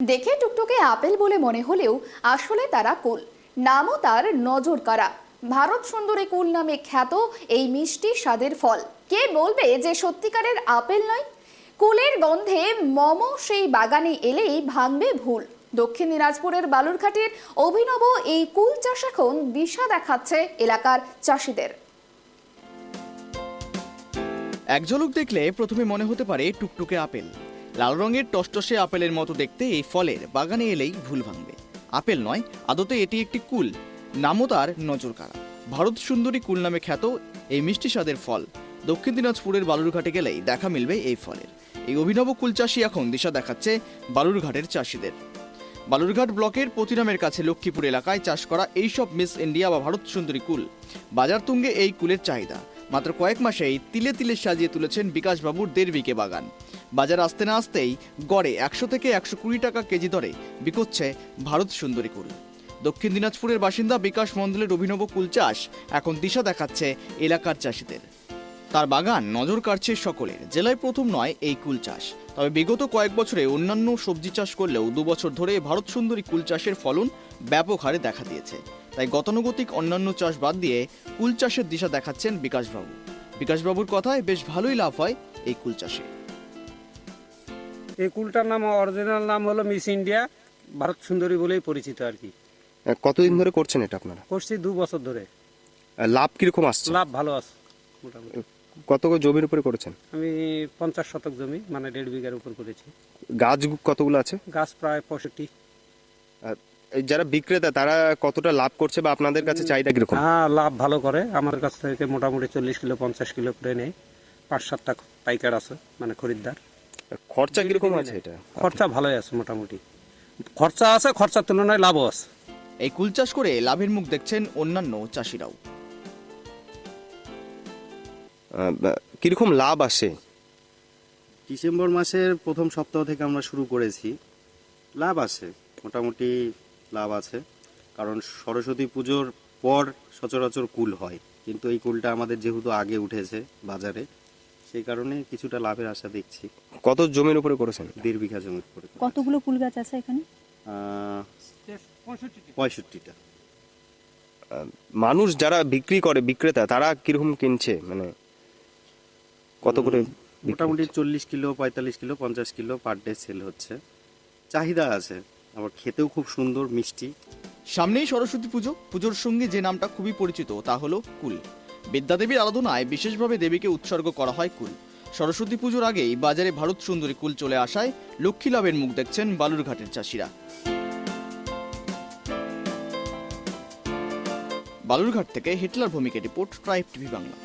দেখে টুকটুকে আপেল বলে মনে হলেও আসলে তারা কুল, নামও তার নজর কাড়া। ভারত সুন্দরী কুল নামে খ্যাত এই মিষ্টি স্বাদের ফল কে বলবে যে সত্যিকারের আপেল নয়? কুলের গন্ধে মম সেই বাগানে এলেই ভাঙবে ভুল। দক্ষিণ দিনাজপুরের বালুরঘাটের অভিনব এই কুল চাষ এখন দিশা দেখাচ্ছে এলাকার চাষিদের। এক ঝলক দেখলে প্রথমে মনে হতে পারে টুকটুকে আপেল। লাল রঙের টসটসে আপেলের মতো দেখতে এই ফলের বাগানে এলেই ভুল ভাঙবে। আপেল নয়, আদতে এটি একটি কুল, নামও তার নজর কাড়া। ভারত সুন্দরী কুল নামে খ্যাত এই মিষ্টি স্বাদের ফল দক্ষিণ দিনাজপুরের বালুরঘাটে গেলেই দেখা মিলবে এই ফলের। এই অভিনব কুল চাষি এখন দিশা দেখাচ্ছে বালুরঘাটের চাষিদের। বালুরঘাট ব্লকের পতিরামের কাছে লক্ষ্মীপুর এলাকায় চাষ করা এইসব মিস ইন্ডিয়া বা ভারত সুন্দরী কুল। বাজার তুঙ্গে এই কুলের চাহিদা। মাত্র কয়েক মাসেই তিলে তিলে সাজিয়ে তুলেছেন বিকাশবাবুর 1.5 বিঘে বাগান। বাজার আসতে না আসতেই গড়ে 100 থেকে 120 টাকা কেজি দরে বিকোচ্ছে ভারত সুন্দরী কুল। দক্ষিণ দিনাজপুরের বাসিন্দা বিকাশ মণ্ডলের অভিনব কুল চাষ এখন দিশা দেখাচ্ছে এলাকার চাষিদের। তার বাগান নজর কাড়ছে সকলের। জেলায় প্রথম নয় এই কুল চাষ, তবে বিগত কয়েক বছরে অন্যান্য সবজি চাষ করলেও 2 বছর ধরে ভারত সুন্দরী কুল চাষের ফলন ব্যাপক হারে দেখা দিয়েছে। তাই গতানুগতিক অন্যান্য চাষ বাদ দিয়ে কুল চাষের দিশা দেখাচ্ছেন বিকাশবাবু। বিকাশবাবুর কথায় বেশ ভালোই লাভ হয় এই কুল চাষে। এই কুলটার নাম অরিজিনাল নাম হলো মিস ইন্ডিয়া ভারত সুন্দরী বলেই পরিচিত আর কি। কতদিন ধরে করছেন এটা আপনারা? করছি 2 বছর ধরে। লাভ কিরকম আসছে? লাভ ভালো আছে মোটামুটি। কত জমির উপরে করেছেন? আমি 50 শতক জমি, মানে 1.5 বিঘার উপর করেছি। গাছ কতগুলো আছে? গাছ প্রায় 65। এই যারা বিক্রেতা তারা কতটা লাভ করছে বা আপনাদের কাছে চাহিদা কিরকম? হ্যাঁ, লাভ ভালো করে। আমার কাছ থেকে মোটামুটি 40 কিলো 50 কিলো করে নেয়। 5-7টা পাইকার আছে, মানে খরিদ্দার। খরচা কিরকম আছে এটা? খরচা ভালোই আছে মোটামুটি। খরচা আছে, খরচার তুলনায় লাভও আছে। এই কুল চাষ করে লাভের মুখ দেখছেন অন্যান্য চাষিরাও। কিরকম লাভ আসে? ডিসেম্বর মাসের প্রথম সপ্তাহ থেকে আমরা শুরু করেছি। লাভ আছে, মোটামুটি লাভ আছে, কারণ সরস্বতী পুজোর পর সচরাচর কুল হয়, কিন্তু এই কুলটা আমাদের যেহেতু আগে উঠেছে বাজারে, সেই কারণে কিছুটা লাভের আশা দেখছি। কত জমির উপরে করেছেন? 1.5 বিঘা জমির উপরে। কতগুলো কুল গাছ আছে এখানে? 65টা। মানুষ যারা বিক্রি করে, বিক্রেতা, তারা কিরকম কিনছে, মানে কত করে? মোটামুটি 40 kilo 45 kilo 50 kilo per day sale হচ্ছে। চাহিদা আছে, আবার খেতেও খুব সুন্দর মিষ্টি। সামনেই সরস্বতী পুজো। পুজোর সঙ্গে যে নামটা খুবই পরিচিত তা হলো কুল। বিদ্যাদেবীর আরাধনায় বিশেষভাবে দেবীকে উৎসর্গ করা হয় কুল। সরস্বতী পুজোর আগেই বাজারে ভারত সুন্দরী কুল চলে আসায় লক্ষ্মী লাভের মুখ দেখছেন বালুরঘাটের চাষিরা। বালুরঘাট থেকে হিটলার ভূমিকা রিপোর্ট, ট্রাইব টিভি বাংলা।